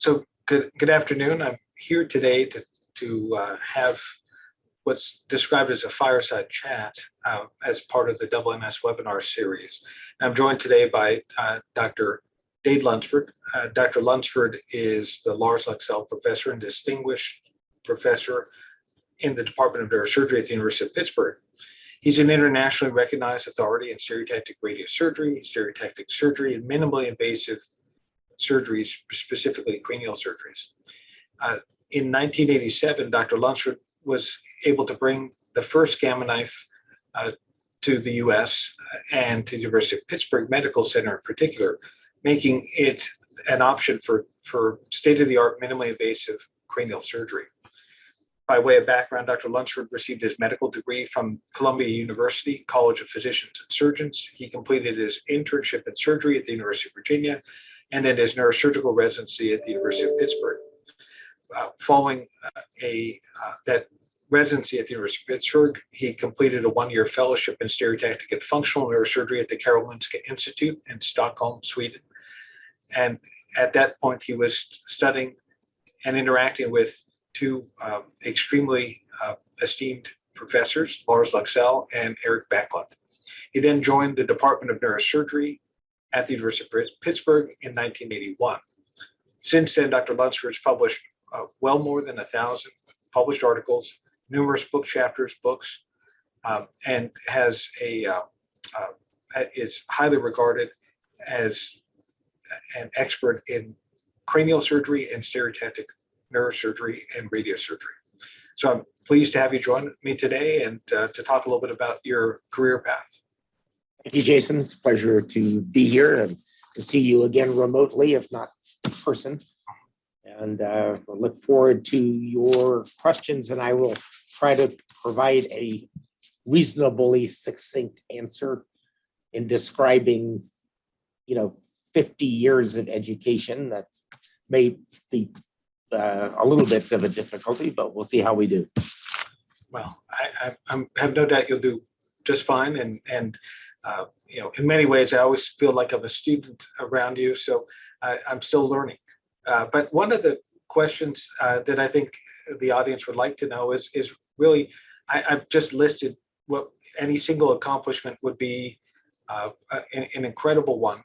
Good afternoon. I'm here today to have what's described as a fireside chat as part of the NS webinar series. And I'm joined today by Dr. Dade Lunsford. Dr. Lunsford is the Lars Lexell Professor and Distinguished Professor in the Department of Neurosurgery at the University of Pittsburgh. He's an internationally recognized authority in stereotactic radiosurgery, stereotactic surgery, and minimally invasive surgeries, specifically cranial surgeries. In 1987, Dr. Lunsford was able to bring the first gamma knife to the US and to the University of Pittsburgh Medical Center in particular, making it an option for state-of-the-art minimally invasive cranial surgery. By way of background, Dr. Lunsford received his medical degree from Columbia University College of Physicians and Surgeons. He completed his internship in surgery at the University of Virginia and then his neurosurgical residency at the University of Pittsburgh. Following that residency at the University of Pittsburgh, he completed a one-year fellowship in stereotactic and functional neurosurgery at the Karolinska Institute in Stockholm, Sweden. And at that point, he was studying and interacting with two extremely esteemed professors, Lars Lexell and Eric Backlund. He then joined the Department of Neurosurgery at the University of Pittsburgh in 1981. Since then, Dr. Lunsford has published well more than 1,000 published articles, numerous book chapters, books, and is highly regarded as an expert in cranial surgery and stereotactic neurosurgery and radiosurgery. So I'm pleased to have you join me today and to talk a little bit about your career path. Thank you, Jason. It's a pleasure to be here and to see you again remotely, if not in person. And we'll look forward to your questions, and I will try to provide a reasonably succinct answer in describing, 50 years of education. That may be a little bit of a difficulty, but we'll see how we do. Well, I have no doubt you'll do just fine. And in many ways, I always feel like I'm a student around you. So I'm still learning. But one of the questions that I think the audience would like to know is really, I've just listed what any single accomplishment would be an incredible one.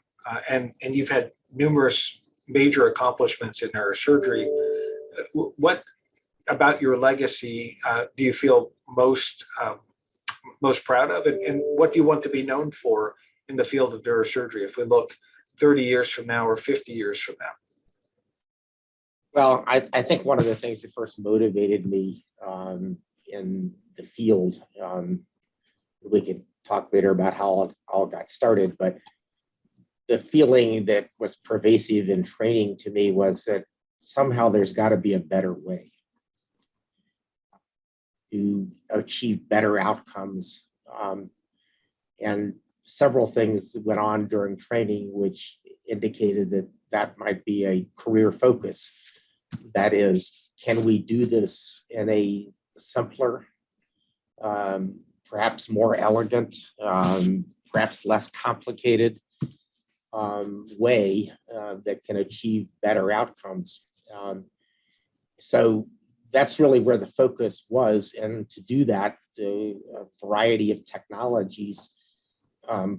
And you've had numerous major accomplishments in neurosurgery. What about your legacy do you feel most proud of, and what do you want to be known for in the field of neurosurgery if we look 30 years from now or 50 years from now? Well, I think one of the things that first motivated me in the field, we could talk later about how it all got started, but the feeling that was pervasive in training to me was that somehow there's got to be a better way to achieve better outcomes. And several things went on during training which indicated that that might be a career focus. That is, can we do this in a simpler, perhaps more elegant, perhaps less complicated way that can achieve better outcomes? So that's really where the focus was. And to do that, a variety of technologies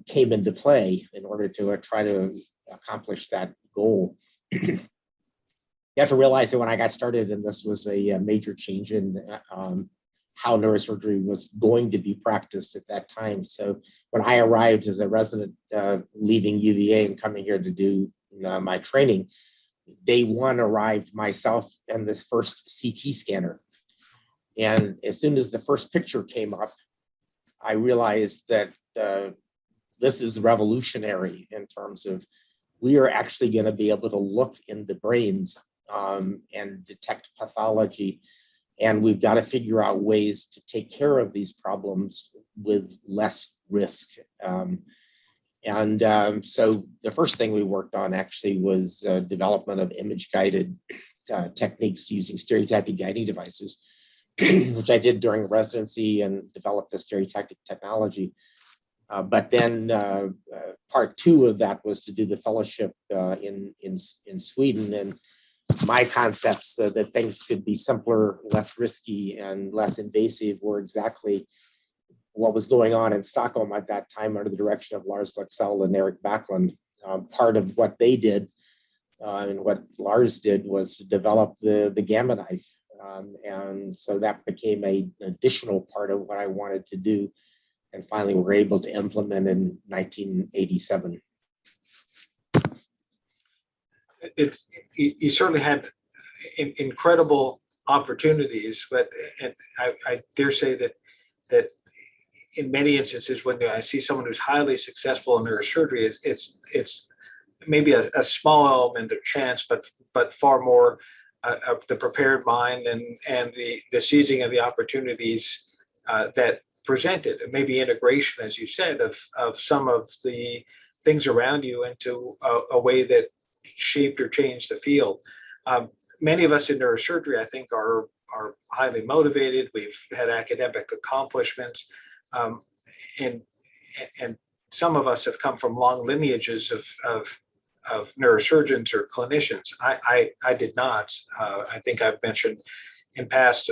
came into play in order to try to accomplish that goal. You have to realize that when I got started, and this was a major change in how neurosurgery was going to be practiced at that time. So when I arrived as a resident leaving UVA and coming here to do my training, day one arrived myself and the first CT scanner. And as soon as the first picture came up, I realized that this is revolutionary in terms of we are actually going to be able to look in the brains and detect pathology. And we've got to figure out ways to take care of these problems with less risk. So the first thing we worked on actually was development of image-guided techniques using stereotactic guiding devices, which I did during residency and developed a stereotactic technology. But then part two of that was to do the fellowship in Sweden. And my concepts that things could be simpler, less risky, and less invasive were exactly what was going on in Stockholm at that time under the direction of Lars Lexell and Eric Backlund. Part of what they did and what Lars did was to develop the gamma knife. And so that became an additional part of what I wanted to do. And finally, we were able to implement in 1987. You certainly had incredible opportunities, but and I dare say that in many instances, when I see someone who's highly successful in neurosurgery, it's maybe a small element of chance, but far more the prepared mind and the seizing of the opportunities that presented, and maybe integration, as you said, of some of the things around you into a way that shaped or changed the field. Many of us in neurosurgery, I think, are highly motivated. We've had academic accomplishments, and some of us have come from long lineages of neurosurgeons or clinicians. I did not. I think I've mentioned in past,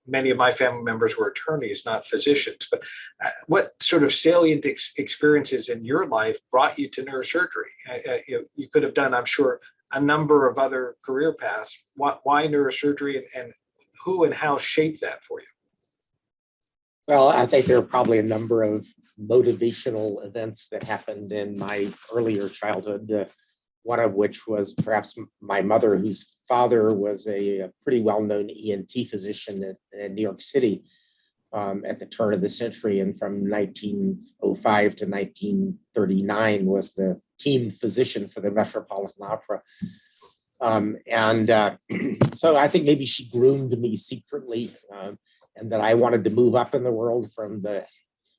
many of my family members were attorneys, not physicians. But what sort of salient experiences in your life brought you to neurosurgery? You could have done, I'm sure, a number of other career paths. Why neurosurgery, and who and how shaped that for you? Well, I think there are probably a number of motivational events that happened in my earlier childhood, one of which was perhaps my mother, whose father was a pretty well-known ENT physician in New York City at the turn of the century, and from 1905 to 1939 was the team physician for the Metropolitan Opera. So I think maybe she groomed me secretly, and that I wanted to move up in the world from the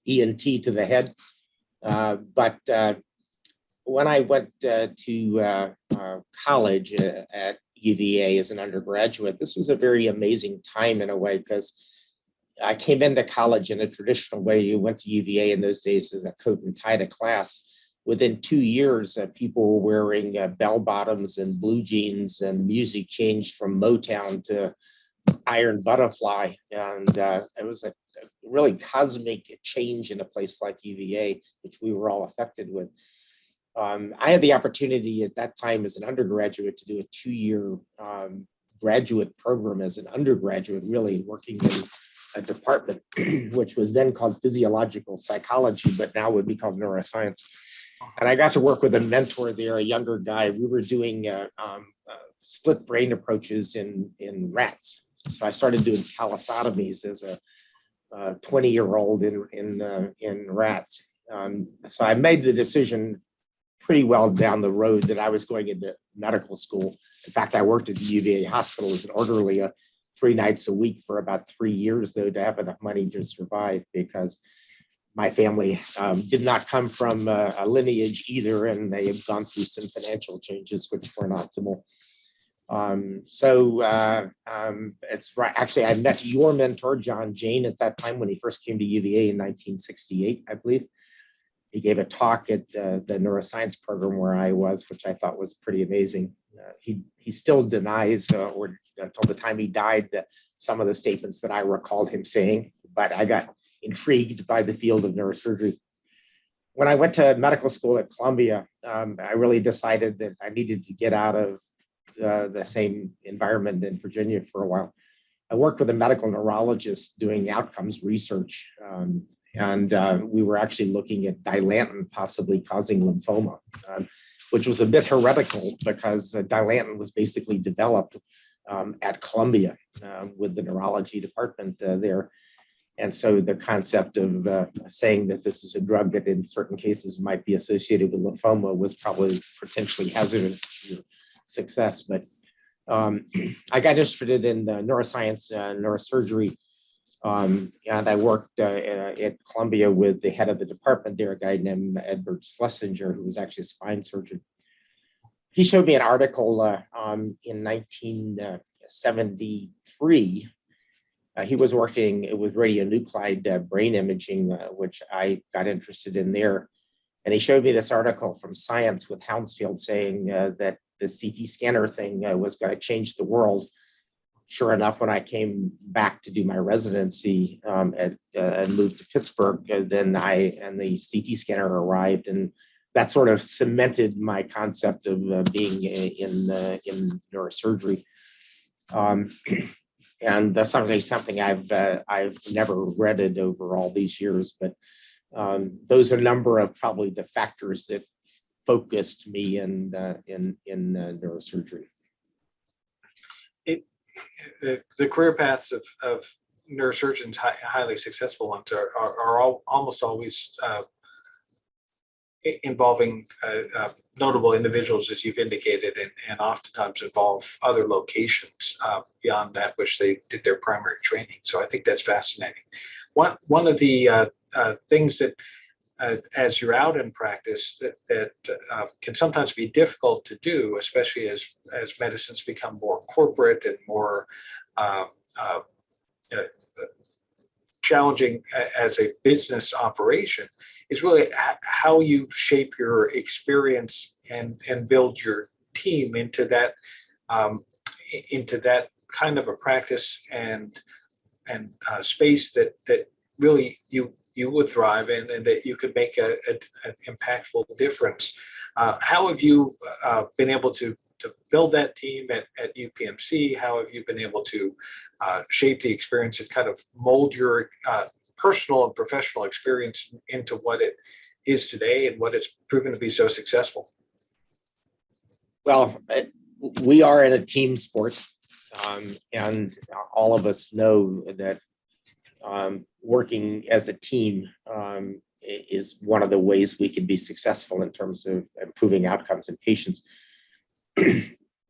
ENT to the head. But when I went to college at UVA as an undergraduate, this was a very amazing time in a way, because I came into college in a traditional way. You went to UVA in those days as a coat and tie to class. Within 2 years, people were wearing bell bottoms and blue jeans, and music changed from Motown to Iron Butterfly. And it was a really cosmic change in a place like UVA, which we were all affected with. I had the opportunity at that time as an undergraduate to do a 2-year graduate program as an undergraduate, really working in a department which was then called physiological psychology, but now would be called neuroscience. And I got to work with a mentor there, a younger guy. We were doing split brain approaches in rats. So I started doing calosotomies as a 20-year-old in rats. So I made the decision pretty well down the road that I was going into medical school. In fact, I worked at the UVA hospital as an orderly 3 nights a week for about 3 years, though, to have enough money to survive, because my family did not come from a lineage either, and they had gone through some financial changes which weren't optimal. It's right. Actually, I met your mentor, John Jane, at that time when he first came to UVA in 1968, I believe. He gave a talk at the neuroscience program where I was, which I thought was pretty amazing. He still denies, or until the time he died, that some of the statements that I recalled him saying, but I got intrigued by the field of neurosurgery. When I went to medical school at Columbia, I really decided that I needed to get out of the same environment in Virginia for a while. I worked with a medical neurologist doing outcomes research, and we were actually looking at dilantin possibly causing lymphoma, which was a bit heretical because dilantin was basically developed at Columbia with the neurology department there. And so the concept of saying that this is a drug that in certain cases might be associated with lymphoma was probably potentially hazardous to success. But I got interested in neuroscience and neurosurgery. And I worked at Columbia with the head of the department there, a guy named Edward Schlesinger, who was actually a spine surgeon. He showed me an article in 1973. He was working with radionuclide brain imaging, which I got interested in there. And he showed me this article from Science with Hounsfield saying that the CT scanner thing was going to change the world. Sure enough, when I came back to do my residency and moved to Pittsburgh, then the CT scanner arrived, and that sort of cemented my concept of being in neurosurgery. And that's something I've never regretted over all these years. But those are a number of probably the factors that focused me in neurosurgery. The career paths of neurosurgeons, highly successful ones, are almost always involving notable individuals, as you've indicated, and oftentimes involve other locations beyond that which they did their primary training. So I think that's fascinating. One of the things that as you're out in practice that can sometimes be difficult to do, especially as medicines become more corporate and more challenging as a business operation, is really how you shape your experience and build your team into that kind of a practice and space that really you would thrive in, and that you could make an impactful difference. How have you been able to build that team at UPMC? How have you been able to shape the experience and kind of mold your personal and professional experience into what it is today and what it's proven to be so successful? Well, we are in a team sport, and all of us know that working as a team is one of the ways we can be successful in terms of improving outcomes in patients.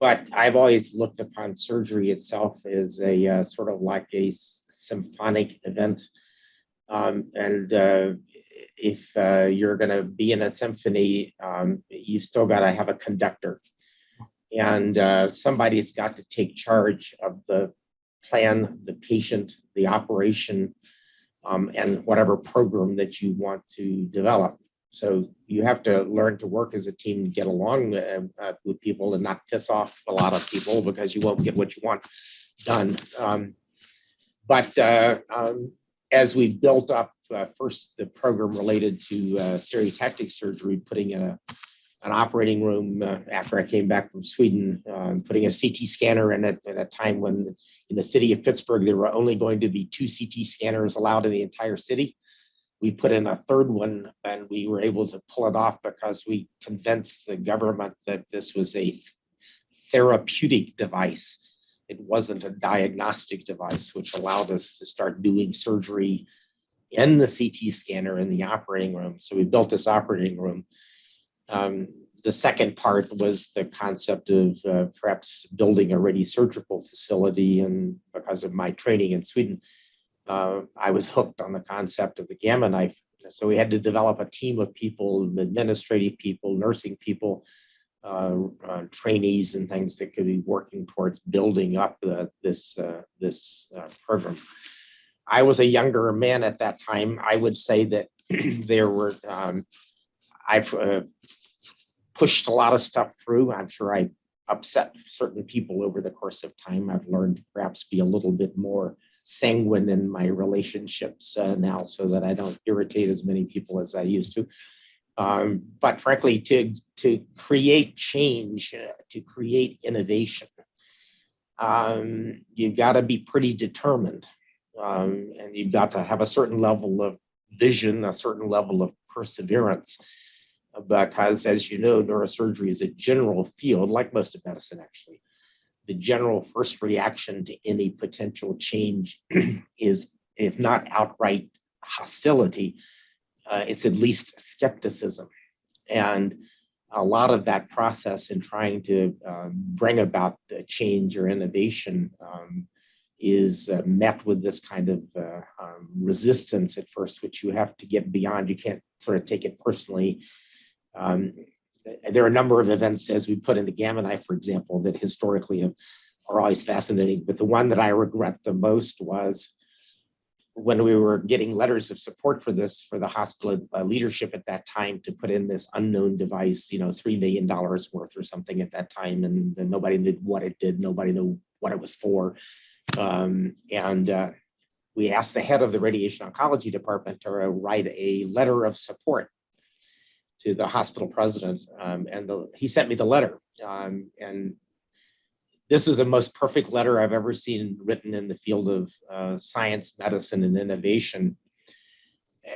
But I've always looked upon surgery itself as a sort of like a symphonic event. And if you're going to be in a symphony, you still got to have a conductor. And somebody's got to take charge of the plan, the patient, the operation, and whatever program that you want to develop. So you have to learn to work as a team and get along with people and not piss off a lot of people, because you won't get what you want done. But as we built up first the program related to stereotactic surgery, putting in an operating room after I came back from Sweden, putting a CT scanner in it at a time when in the city of Pittsburgh, there were only going to be 2 CT scanners allowed in the entire city. We put in a third one, and we were able to pull it off because we convinced the government that this was a therapeutic device. It wasn't a diagnostic device, which allowed us to start doing surgery in the CT scanner in the operating room. So we built this operating room. The second part was the concept of perhaps building a ready surgical facility. And because of my training in Sweden, I was hooked on the concept of the gamma knife. So we had to develop a team of people, administrative people, nursing people, trainees and things that could be working towards building up this program. I was a younger man at that time. I would say that there were, I've pushed a lot of stuff through. I'm sure I upset certain people over the course of time. I've learned to perhaps be a little bit more sanguine in my relationships now, so that I don't irritate as many people as I used to. But frankly, to create change, to create innovation, you've got to be pretty determined, and you've got to have a certain level of vision, a certain level of perseverance, because as you know, neurosurgery is a general field, like most of medicine actually. The general first reaction to any potential change is, if not outright hostility, it's at least skepticism. And a lot of that process in trying to bring about the change or innovation is met with this kind of resistance at first, which you have to get beyond. You can't sort of take it personally. There are a number of events, as we put in the gamma knife, for example, that historically are always fascinating. But the one that I regret the most was when we were getting letters of support for this, for the hospital leadership at that time to put in this unknown device, $3 million worth or something at that time, and then nobody knew what it did, nobody knew what it was for. We asked the head of the radiation oncology department to write a letter of support to the hospital president, he sent me the letter. And this is the most perfect letter I've ever seen written in the field of science, medicine, and innovation.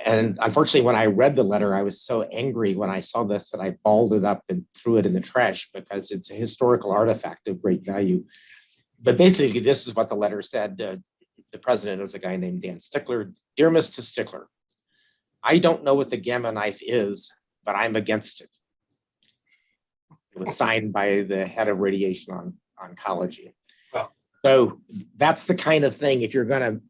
And unfortunately, when I read the letter, I was so angry when I saw this that I balled it up and threw it in the trash because it's a historical artifact of great value. But basically, this is what the letter said. The president was a guy named Dan Stickler. Dear Mr. Stickler, I don't know what the gamma knife is, but I'm against it. It was signed by the head of radiation oncology. Wow. So that's the kind of thing, if you're going to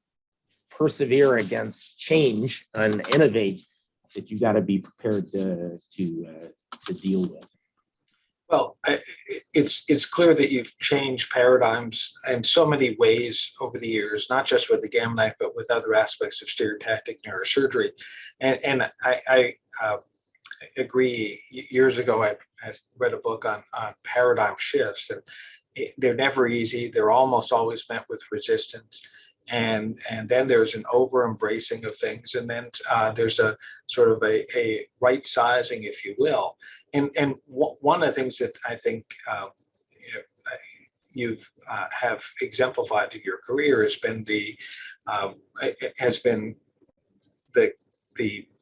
persevere against change and innovate, that you got to be prepared to deal with. Well, it's clear that you've changed paradigms in so many ways over the years, not just with the gamma knife, but with other aspects of stereotactic neurosurgery. And I agree. Years ago, I read a book on paradigm shifts, and they're never easy. They're almost always met with resistance. And then there's an over embracing of things, and then there's a sort of a right sizing, if you will. And one of the things that I think you've have exemplified in your career has been the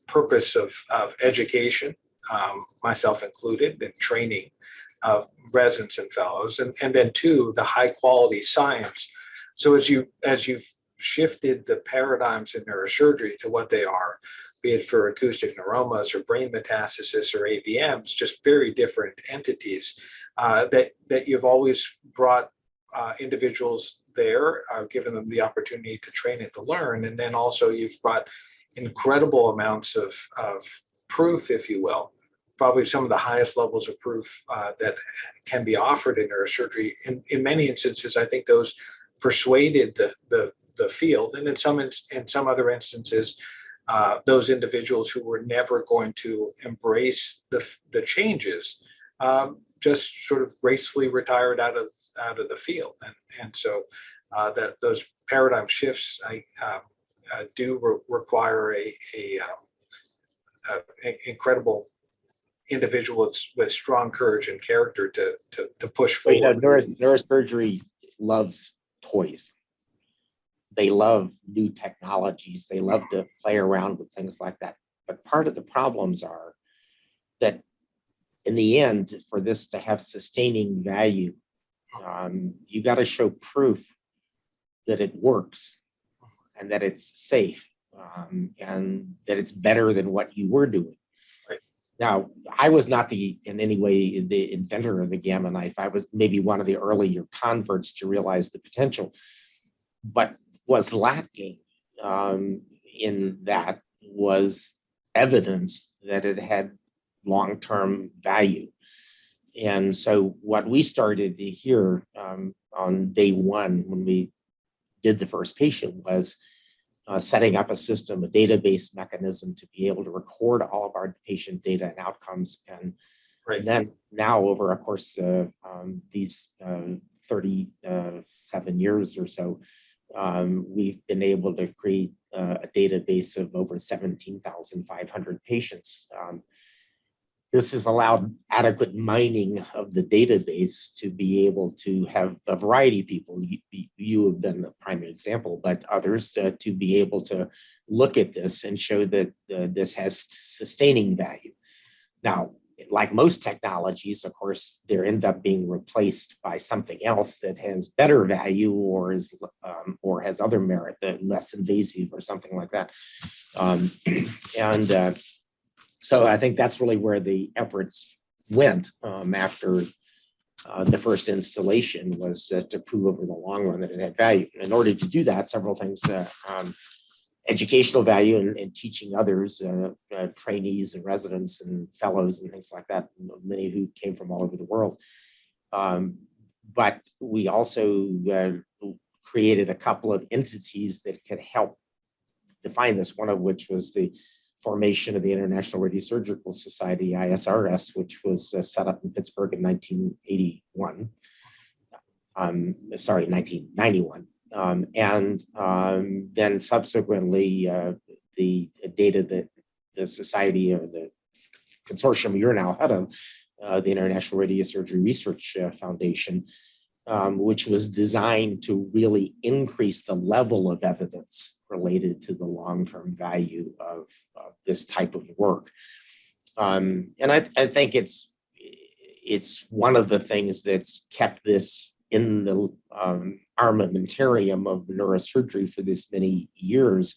purpose of education, myself included, and training of residents and fellows, and then two, the high quality science. So as you've shifted the paradigms in neurosurgery to what they are, be it for acoustic neuromas or brain metastasis or AVMs, just very different entities, that you've always brought individuals there, given them the opportunity to train and to learn. And then also you've brought incredible amounts of proof, if you will, probably some of the highest levels of proof that can be offered in neurosurgery. In many instances, I think those persuaded the field, and in some other instances, those individuals who were never going to embrace the changes just sort of gracefully retired out of the field. And so that those paradigm shifts do require a incredible individual with strong courage and character to push forward. Neurosurgery loves toys. They love new technologies. They love to play around with things like that. But part of the problems are that in the end, for this to have sustaining value, you got to show proof that it works and that it's safe, and that it's better than what you were doing. Right. Now, I was not in any way the inventor of the gamma knife. I was maybe one of the earlier converts to realize the potential, but was lacking in that was evidence that it had long-term value. And so what we started to hear on day one when we did the first patient was setting up a system, a database mechanism to be able to record all of our patient data and outcomes. And then now over, of course, these 37 years or so, we've been able to create a database of over 17,500 patients. This has allowed adequate mining of the database to be able to have a variety of people. You have been a primary example, but others to be able to look at this and show that this has sustaining value. Now, like most technologies, of course, they end up being replaced by something else that has better value or has other merit, that less invasive or something like that. So I think that's really where the efforts went after the first installation, was to prove over the long run that it had value. In order to do that, several things: educational value and teaching others, trainees and residents and fellows and things like that, many who came from all over the world. But we also created a couple of entities that could help define this, one of which was the formation of the International Radiosurgical Society, ISRS, which was set up in Pittsburgh in 1981. 1991. Then subsequently, the data that the society or the consortium you're now head of, the International Radiosurgery Research Foundation, which was designed to really increase the level of evidence related to the long-term value of this type of work. And I think it's one of the things that's kept this in the armamentarium of neurosurgery for this many years,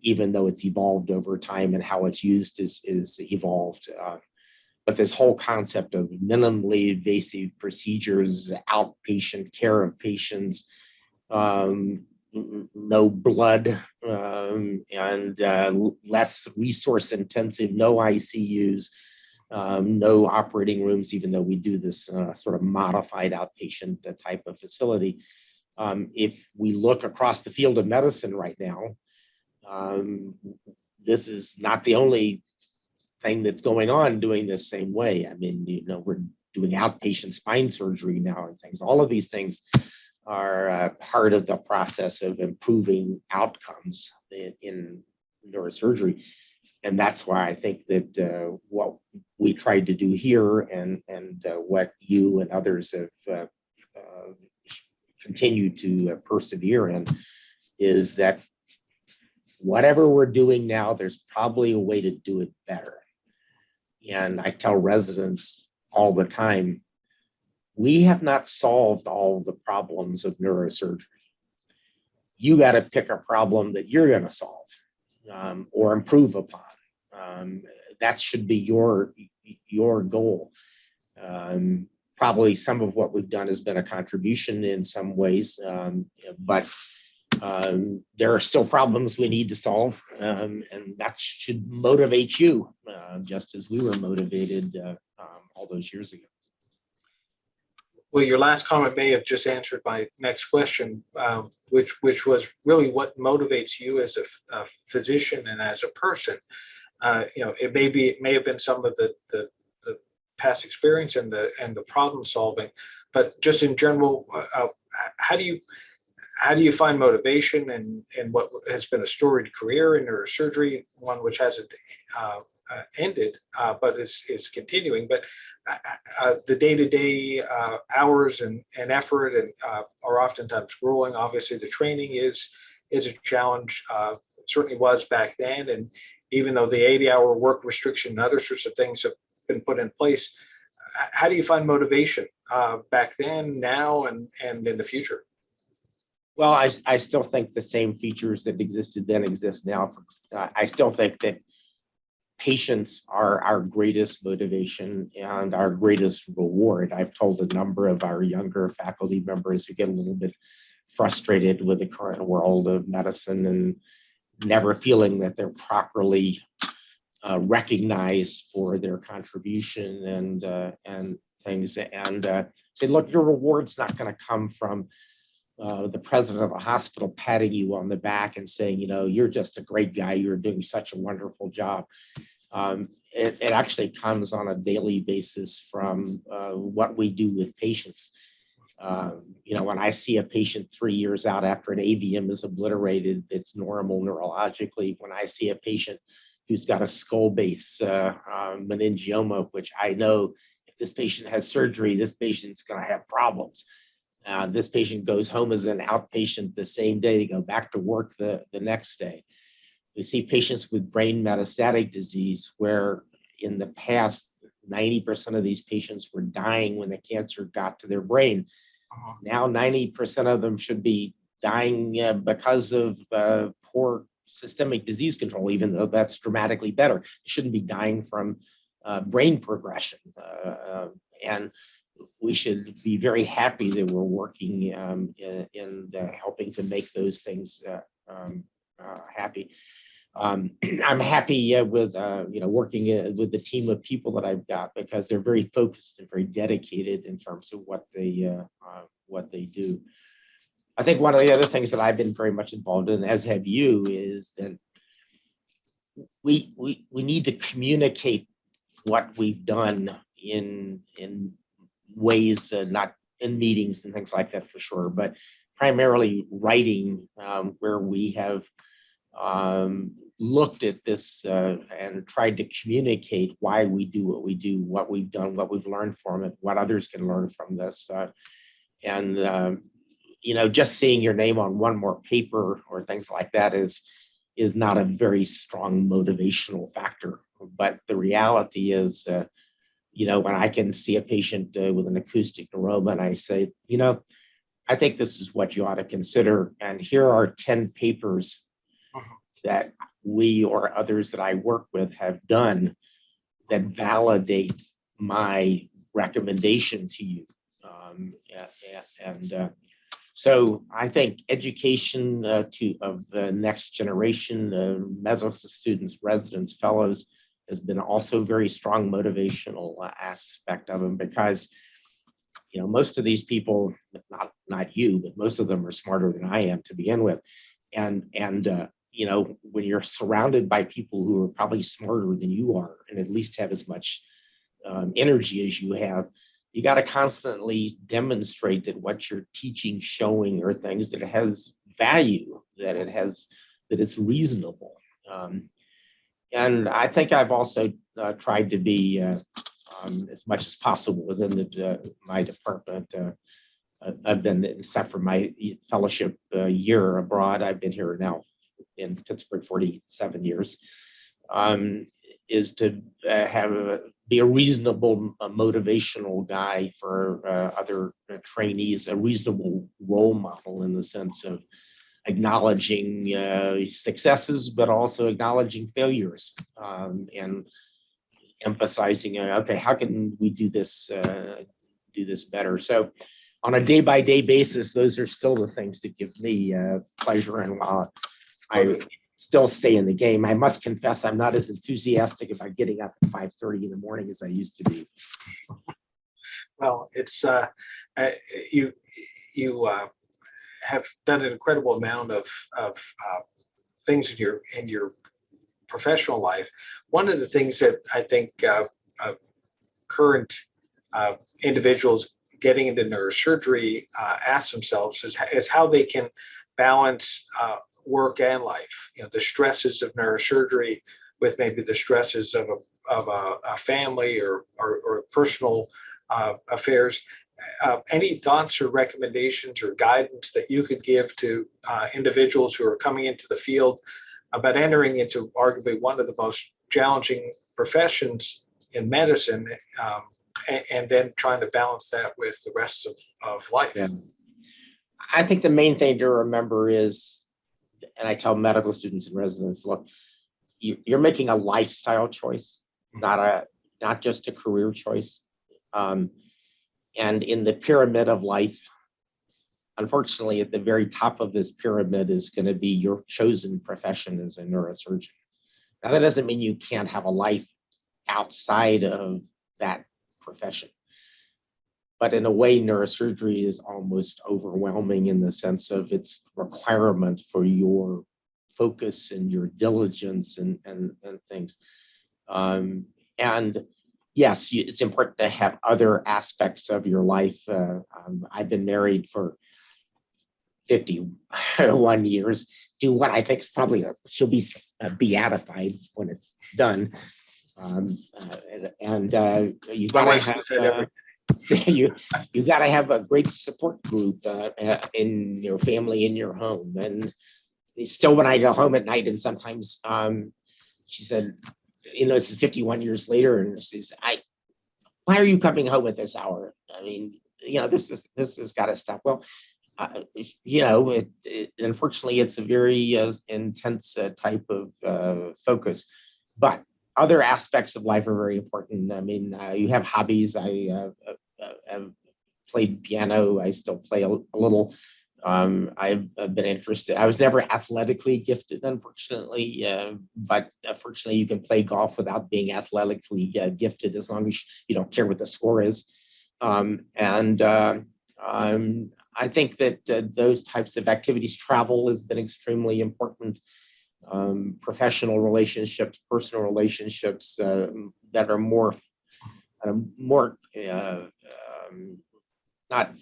even though it's evolved over time and how it's used is evolved. But this whole concept of minimally invasive procedures, outpatient care of patients, no blood, and less resource intensive, no ICUs, no operating rooms, even though we do this sort of modified outpatient type of facility. If we look across the field of medicine right now, this is not the only thing that's going on doing this same way. I mean, we're doing outpatient spine surgery now and things. All of these things are part of the process of improving outcomes in neurosurgery. And that's why I think that what we tried to do here and what you and others have continued to persevere in is that whatever we're doing now, there's probably a way to do it better. And I tell residents all the time, we have not solved all the problems of neurosurgery. You got to pick a problem that you're going to solve or improve upon. That should be your goal. Probably some of what we've done has been a contribution in some ways, but there are still problems we need to solve, and that should motivate you, just as we were motivated all those years ago. Well, your last comment may have just answered my next question, which was really what motivates you as a physician and as a person. It may have been some of the past experience and the problem solving, but just in general, how do you find motivation in what has been a storied career in neurosurgery, one which hasn't ended, but it's continuing. But the day-to-day hours and effort are oftentimes growing. Obviously, the training is a challenge. It certainly was back then, and even though the 80-hour work restriction and other sorts of things have been put in place, how do you find motivation back then, now, and in the future? Well, I still think the same features that existed then exist now. I still think that patients are our greatest motivation and our greatest reward. I've told a number of our younger faculty members who get a little bit frustrated with the current world of medicine and never feeling that they're properly recognized for their contribution and things, and say, look, your reward's not going to come from the president of the hospital patting you on the back and saying, you're just a great guy, you're doing such a wonderful job. It actually comes on a daily basis from what we do with patients. When I see a patient 3 years out after an AVM is obliterated, it's normal neurologically. When I see a patient who's got a skull base meningioma, which I know if this patient has surgery, this patient's going to have problems. This patient goes home as an outpatient the same day, they go back to work the next day. We see patients with brain metastatic disease where in the past, 90% of these patients were dying when the cancer got to their brain. Now 90% of them should be dying because of poor systemic disease control, even though that's dramatically better. They shouldn't be dying from brain progression. And we should be very happy that we're working in helping to make those things happy. I'm happy with working with the team of people that I've got because they're very focused and very dedicated in terms of what they do. I think one of the other things that I've been very much involved in, as have you, is that we need to communicate what we've done in ways, not in meetings and things like that for sure, but primarily writing, where we have looked at this and tried to communicate why we do what we do, what we've done, what we've learned from it, what others can learn from this. And just seeing your name on one more paper or things like that is not a very strong motivational factor. But the reality is, when I can see a patient with an acoustic neuroma and I say, I think this is what you ought to consider. And here are 10 papers that we or others that I work with have done that validate my recommendation to you. So I think education of the next generation, medical students, residents, fellows, has been also very strong motivational aspect of them, because most of these people, not you, but most of them are smarter than I am to begin with, and when you're surrounded by people who are probably smarter than you are and at least have as much energy as you have, you got to constantly demonstrate that what you're teaching, showing, are things that it has value, that it's reasonable. And I think I've also tried to be, as much as possible within my department. I've been, except for my fellowship year abroad, I've been here now in Pittsburgh 47 years, is to be a reasonable, motivational guy for other trainees, a reasonable role model in the sense of acknowledging successes, but also acknowledging failures, and emphasizing, okay, how can we do this better? So on a day-by-day basis, those are still the things that give me pleasure. And while I still stay in the game, I must confess I'm not as enthusiastic about getting up at 5:30 in the morning as I used to be. Well, it's you have done an incredible amount of things in your professional life. One of the things that I think current individuals getting into neurosurgery ask themselves is how they can balance work and life. The stresses of neurosurgery with maybe the stresses of a family or personal affairs. Any thoughts or recommendations or guidance that you could give to individuals who are coming into the field about entering into arguably one of the most challenging professions in medicine, and then trying to balance that with the rest of life? Yeah. I think the main thing to remember is, and I tell medical students and residents, look, you're making a lifestyle choice, not just a career choice. And in the pyramid of life, unfortunately, at the very top of this pyramid is going to be your chosen profession as a neurosurgeon. Now, that doesn't mean you can't have a life outside of that profession. But in a way, neurosurgery is almost overwhelming in the sense of its requirement for your focus and your diligence and things. And yes, it's important to have other aspects of your life. I've been married for 51 years to what I think is probably, she'll be beatified when it's done. You gotta have you gotta have a great support group in your family, in your home. And still, when I go home at night, and sometimes she said, this is 51 years later, and she says, why are you coming home at this hour? I mean, this has got to stop. Well, unfortunately, it's a very intense type of focus, but other aspects of life are very important. I mean, you have hobbies. I have played piano. I still play a little. I've been interested. I was never athletically gifted, unfortunately, but fortunately, you can play golf without being athletically gifted as long as you don't care what the score is. I think that those types of activities, travel has been extremely important. Professional relationships, personal relationships that are more not,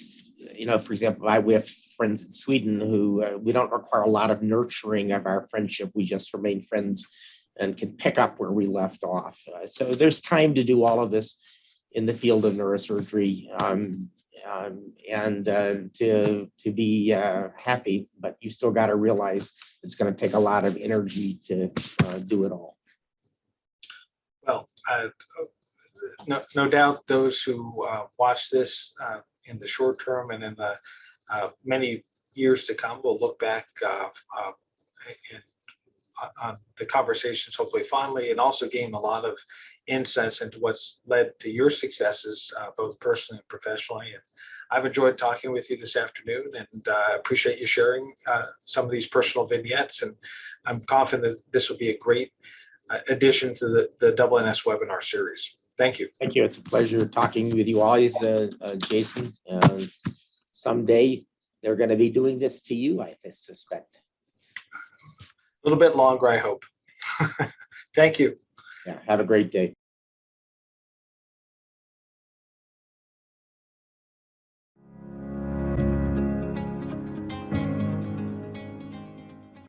for example, we have friends in Sweden who we don't require a lot of nurturing of our friendship. We just remain friends and can pick up where we left off. So there's time to do all of this in the field of neurosurgery and to be happy, but you still got to realize it's going to take a lot of energy to do it all. Well, no doubt those who watch this in the short term and in the many years to come will look back on the conversations hopefully fondly, and also gain a lot of insights into what's led to your successes, both personally and professionally. And I've enjoyed talking with you this afternoon, and appreciate you sharing some of these personal vignettes. And I'm confident that this will be a great addition to the NS webinar series. Thank you. Thank you. It's a pleasure talking with you always, Jason. Someday they're going to be doing this to you, I suspect. A little bit longer, I hope. Thank you. Yeah, have a great day.